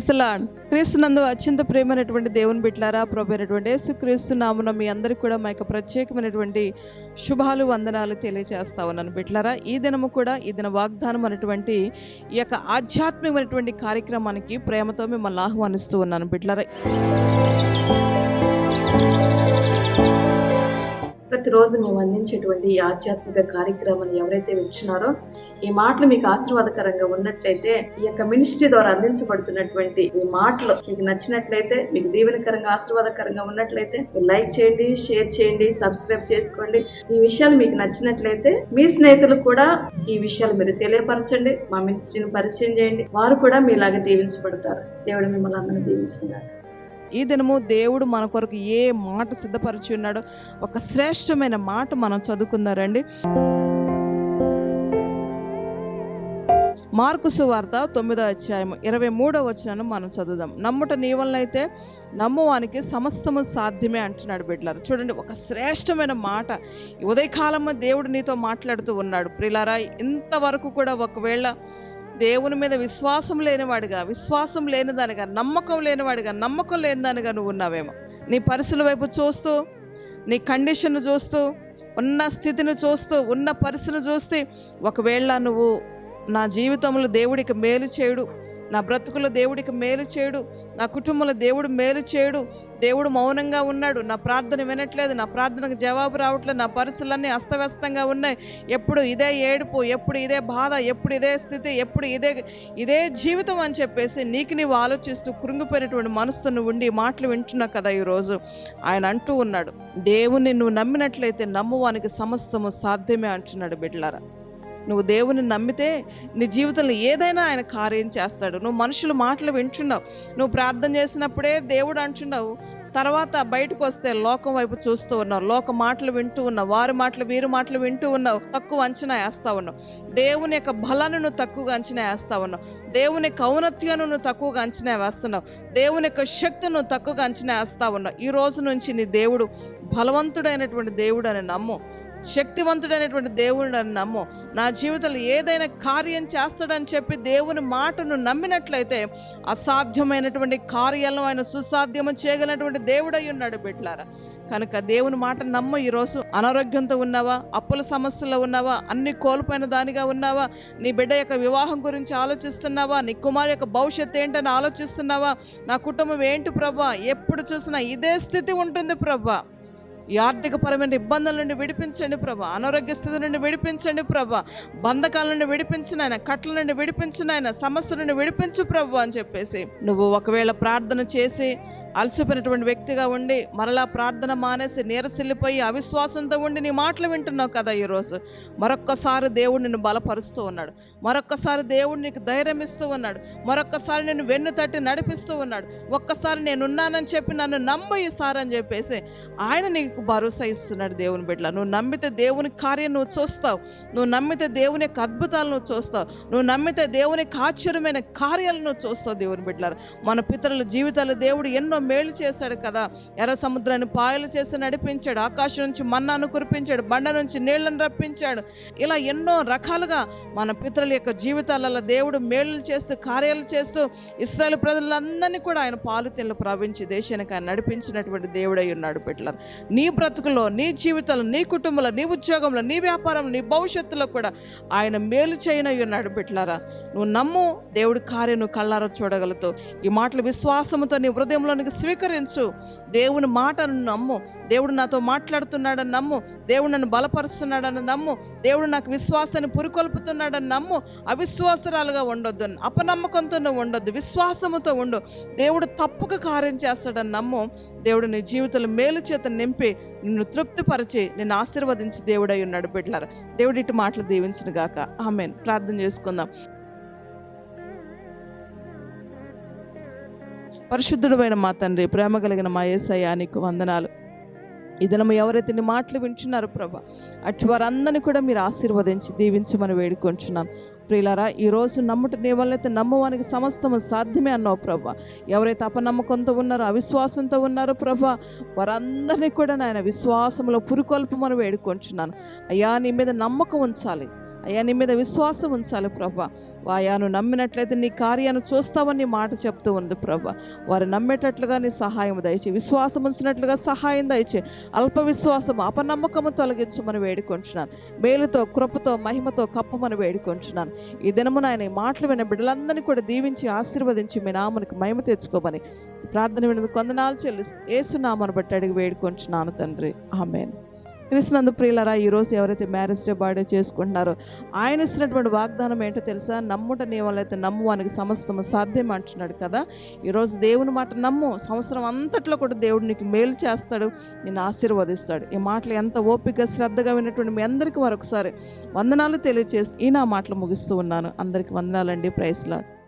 Praise the lord. క్రీస్తునందు అత్యంత ప్రేమైనటువంటి దేవుని బిడ్డలారా, ప్రభు అయినటువంటి యేసుక్రీస్తు నామమున మీ అందరికీ కూడా మా యొక్క ప్రత్యేకమైనటువంటి శుభాలు వందనాలు తెలియజేస్తా ఉన్నాను బిడ్డలారా. ఈ దినము కూడా ఈ దిన వాగ్దానం అనేటువంటి ఈ యొక్క ఆధ్యాత్మికమైనటువంటి కార్యక్రమానికి ప్రేమతో మిమ్మల్ని ఆహ్వానిస్తూ ఉన్నాను బిడ్డలారా. ప్రతిరోజు మేము అందించేటువంటి ఈ ఆధ్యాత్మిక కార్యక్రమాన్ని ఎవరైతే వింటున్నారో, ఈ మాటలు మీకు ఆశీర్వాదకరంగా ఉన్నట్లయితే, ఈ యొక్క మినిస్ట్రీ ద్వారా అందించబడుతున్నటువంటి ఈ మాటలు మీకు నచ్చినట్లయితే, మీకు దీవెనకరంగా ఆశీర్వాదకరంగా ఉన్నట్లయితే లైక్ చేయండి, షేర్ చేయండి, సబ్స్క్రైబ్ చేసుకోండి. ఈ విషయాలు మీకు నచ్చినట్లయితే మీ స్నేహితులకు కూడా ఈ విషయాలు మీరు తెలియపరచండి. మా మినిస్ట్రీని పరిచయం చేయండి, వారు కూడా మీలాగా దీవించబడతారు. దేవుడు మిమ్మల్ని అందరినీ దీవించినారు. ఈ దినము దేవుడు మన కొరకు ఏ మాట సిద్ధపరిచి ఉన్నాడో ఒక శ్రేష్టమైన మాట మనం చదువుకుందారండి. మార్కు సువార్త 9వ అధ్యాయం 23వ వచనాన్ని మనం చదువుదాం. నమ్ముట నీ వలన అయితే నమ్మువానికి సమస్తము సాధ్యమే అంటున్నాడు బిడ్డలారా. చూడండి, ఒక శ్రేష్టమైన మాట ఈ ఉదయకాలంలో దేవుడు నీతో మాట్లాడుతూ ఉన్నాడు. ప్రియులారా, ఇంతవరకు కూడా ఒకవేళ దేవుని మీద విశ్వాసం లేనివాడిగా, విశ్వాసం లేనిదానిగా, నమ్మకం లేనివాడిగా, నమ్మకం లేనిదానిగా నువ్వు ఉన్నావేమో. నీ పరిస్థితుల వైపు చూస్తూ, నీ కండిషన్ చూస్తూ, ఉన్న స్థితిని చూస్తూ, ఉన్న పరిస్థితిని చూస్తే ఒకవేళ నువ్వు నా జీవితంలో దేవుడికి మేలు చేయడు, నా బ్రతుకులో దేవుడికి మేలు చేయడు, నా కుటుంబంలో దేవుడు మేలు చేయడు, దేవుడు మౌనంగా ఉన్నాడు, నా ప్రార్థన వినట్లేదు, నా ప్రార్థనకు జవాబు రావట్లేదు, నా పరిస్థితులన్నీ అస్తవ్యస్తంగా ఉన్నాయి, ఎప్పుడు ఇదే ఏడుపు, ఎప్పుడు ఇదే బాధ, ఎప్పుడు ఇదే స్థితి, ఎప్పుడు ఇదే జీవితం అని చెప్పేసి నీకు నీవు ఆలోచిస్తూ కృంగిపోయినటువంటి మనసుతో నువ్వు ఉండి మాటలు వింటున్నావు కదా. ఈరోజు ఆయన అంటూ ఉన్నాడు, దేవుని నువ్వు నమ్మినట్లయితే నమ్మువానికి సమస్తము సాధ్యమే అంటున్నాడు బిడ్డలారా. నువ్వు దేవుని నమ్మితే నీ జీవితంలో ఏదైనా ఆయన కార్యం చేస్తాడు. నువ్వు మనుషుల మాటలు వింటున్నావు, నువ్వు ప్రార్థన చేసినప్పుడే దేవుడు అంటున్నావు, తర్వాత బయటకు వస్తే లోకం వైపు చూస్తూ ఉన్నావు, లోక మాటలు వింటూ ఉన్నావు, వారి మాటలు వీరి మాటలు వింటూ ఉన్నావు, తక్కువ అంచనా వేస్తా ఉన్నావు, దేవుని యొక్క బలాన్ని నువ్వు తక్కువగా అంచనా వేస్తా ఉన్నావు, దేవుని యొక్క ఔన్నత్యాన్ని నువ్వు తక్కువగా అంచనా వేస్తున్నావు, దేవుని యొక్క శక్తిని నువ్వు తక్కువగా అంచనా వేస్తా ఉన్నావు. ఈ రోజు నుంచి నీ దేవుడు బలవంతుడైనటువంటి దేవుడు అని నమ్ము, శక్తివంతుడైనటువంటి దేవుడు అని నమ్ము. నా జీవితంలో ఏదైనా కార్యం చేస్తాడని చెప్పి దేవుని మాటను నమ్మినట్లయితే అసాధ్యమైనటువంటి కార్యాలను ఆయన సుసాధ్యము చేయగలిగినటువంటి దేవుడై ఉన్నాడు బిడ్డలారా. కనుక దేవుని మాట నమ్ము. ఈరోజు అనారోగ్యంతో ఉన్నావా, అప్పుల సమస్యలో ఉన్నావా, అన్ని కోల్పోయిన దానిగా ఉన్నావా, నీ బిడ్డ యొక్క వివాహం గురించి ఆలోచిస్తున్నావా, నీ కుమారు యొక్క భవిష్యత్తు ఏంటని ఆలోచిస్తున్నావా, నా కుటుంబం ఏంటి ప్రభా, ఎప్పుడు చూసినా ఇదే స్థితి ఉంటుంది ప్రభా, ఈ ఆర్థికపరమైన ఇబ్బందుల నుండి విడిపించండి ప్రభా, అనారోగ్య స్థితి నుండి విడిపించండి ప్రభా, బంధకాల నుండి విడిపించిన ఆయన, కట్ల నుండి విడిపించిన ఆయన, సమస్య నుండి విడిపించు ప్రభు అని చెప్పేసి నువ్వు ఒకవేళ ప్రార్థన చేసి అలసిపోయినటువంటి వ్యక్తిగా ఉండి మరలా ప్రార్థన మానేసి నీరసిల్లిపోయి అవిశ్వాసంతో ఉండి నీ మాటలు వింటున్నావు కదా. ఈరోజు మరొక్కసారి దేవుడు నిన్ను బలపరుస్తూ ఉన్నాడు, మరొక్కసారి దేవుడు నీకు ధైర్యం ఇస్తూ ఉన్నాడు, మరొక్కసారి నేను వెన్ను తట్టి నడిపిస్తూ ఉన్నాడు. ఒక్కసారి నేనున్నానని చెప్పి నన్ను నమ్ము ఈసారి అని చెప్పేసి ఆయన నీకు భరోసా ఇస్తున్నాడు. దేవుని బిడ్డల, నువ్వు నమ్మితే దేవుని కార్యం నువ్వు చూస్తావు, నువ్వు నమ్మితే దేవుని యొక్క అద్భుతాలు నువ్వు చూస్తావు, నువ్వు నమ్మితే దేవుని యొక్క ఆశ్చర్యమైన కార్యాలు నువ్వు చూస్తావు. దేవుని బిడ్డల, మన పితరుల జీవితాలు దేవుడు ఎన్నో మేలు చేశాడు కదా. ఎర్ర సముద్రాన్ని పాయలు చేసి నడిపించాడు, ఆకాశం నుంచి మన్నాను కురిపించాడు, బండ నుంచి నీళ్లను రప్పించాడు. ఇలా ఎన్నో రకాలుగా మన పితరుల యొక్క జీవితాలలో దేవుడు మేలు చేస్తూ కార్యాలు చేస్తూ ఇశ్రాయేలు ప్రజలందరినీ కూడా ఆయన పాలుతెన్లు ప్రవహించి దేశానికి ఆయన నడిపించినటువంటి దేవుడై ఉన్నాడు బిడ్డలారా. నీ బ్రతుకులో, నీ జీవితంలో, నీ కుటుంబంలో, నీ ఉద్యోగంలో, నీ వ్యాపారంలో, నీ భవిష్యత్తులో కూడా ఆయన మేలు చేయనై ఉన్నాడు బిడ్డలారా. నువ్వు నమ్ము, దేవుడి కార్యం నువ్వు కళ్ళారా చూడగలుగుతావు. ఈ మాటలు విశ్వాసముతో నీ హృదయంలోనికి స్వీకరించు. దేవుని మాటను నమ్ము, దేవుడు నాతో మాట్లాడుతున్నాడని నమ్ము, దేవుడు నన్ను బలపరుస్తున్నాడని నమ్ము, దేవుడు నాకు విశ్వాసాన్ని పురికొల్పుతున్నాడని నమ్ము. అవిశ్వాసరాలుగా ఉండొద్దు, అపనమ్మకంతో నువ్వు ఉండొద్దు, విశ్వాసముతో ఉండు. దేవుడు తప్పక కార్యం చేస్తాడని నమ్ము. దేవుడు నీ జీవితంలో మేలు చేత నింపి నిన్ను తృప్తిపరిచి నిన్ను ఆశీర్వదించి దేవుడై ఉన్నాడు బిడ్డలారా. దేవుడు ఇటు మాటలు దీవించును గాక. ఆమేన్. ప్రార్థన చేసుకుందాం. పరిశుద్ధుడైన మా తండ్రి, ప్రేమ కలిగిన మా యేసయ్యా, నీకు వందనాలు. ఈ దినము ఎవరైతే నీ మాటలు వింటున్నారో ప్రభా, అటు వారందరినీ కూడా మీరు ఆశీర్వదించి దీవించమని వేడుకొంటున్నాను. ప్రియులారా, ఈరోజు నమ్ముట నీ వల్లైతే నమ్మువానికి సమస్తము సాధ్యమే అన్నావు ప్రభా. ఎవరైతే అపనమ్మకంతో ఉన్నారో, అవిశ్వాసంతో ఉన్నారో ప్రభా, వారందరినీ కూడా నాయన విశ్వాసంలో పురుకొల్పమని వేడుకొంటున్నాను. అయ్యా, నీ మీద నమ్మకం ఉంచాలి, అయ్యా నీ మీద విశ్వాసం ఉంచాలి ప్రభా. వాయా నువ్వు నమ్మినట్లయితే నీ కార్యాన్ని చూస్తావని మాట చెప్తూ ఉంది ప్రభా. వారు నమ్మేటట్లుగా నీ సహాయం దయచే, విశ్వాసం ఉంచినట్లుగా సహాయం దయచే. అల్ప విశ్వాసం అపనమ్మకము తొలగించమని వేడుకొంచున్నాను. మేలుతో కృపతో మహిమతో కప్పమని వేడుకొంచున్నాను. ఈ దినమున ఆయన ఈ మాటలు విన్న బిడ్డలందరినీ కూడా దీవించి ఆశీర్వదించి మీ నామనికి మహిమ తెచ్చుకోమని ప్రార్థన వినందుకు వందనాలు చెల్లిస్తూ యేసు నామమును బట్టి అడిగి వేడుకొంచున్నాను తండ్రి. ఆమేన్. క్రీస్తునందు ప్రియులారా, ఈరోజు ఎవరైతే మ్యారేజ్ డే బర్త్డే చేసుకుంటున్నారో ఆయన ఇస్తున్నటువంటి వాగ్దానం ఏంటో తెలుసా? నమ్ముట నీ వల్ల అయితే నమ్మువానికి సమస్తము సాధ్యం అంటున్నాడు కదా. ఈరోజు దేవుని మాట నమ్ము, సంవత్సరం అంతట్లో కూడా దేవుడు నీకు మేలు చేస్తాడు, నిన్ను ఆశీర్వదిస్తాడు. ఈ మాటలు ఎంత ఓపిక శ్రద్ధగా విన్నటువంటి మీ అందరికీ మరొకసారి వందనాలు తెలియజేసి ఈ నా మాటలు ముగిస్తూ ఉన్నాను. అందరికీ వందనాలండి. Praise lord.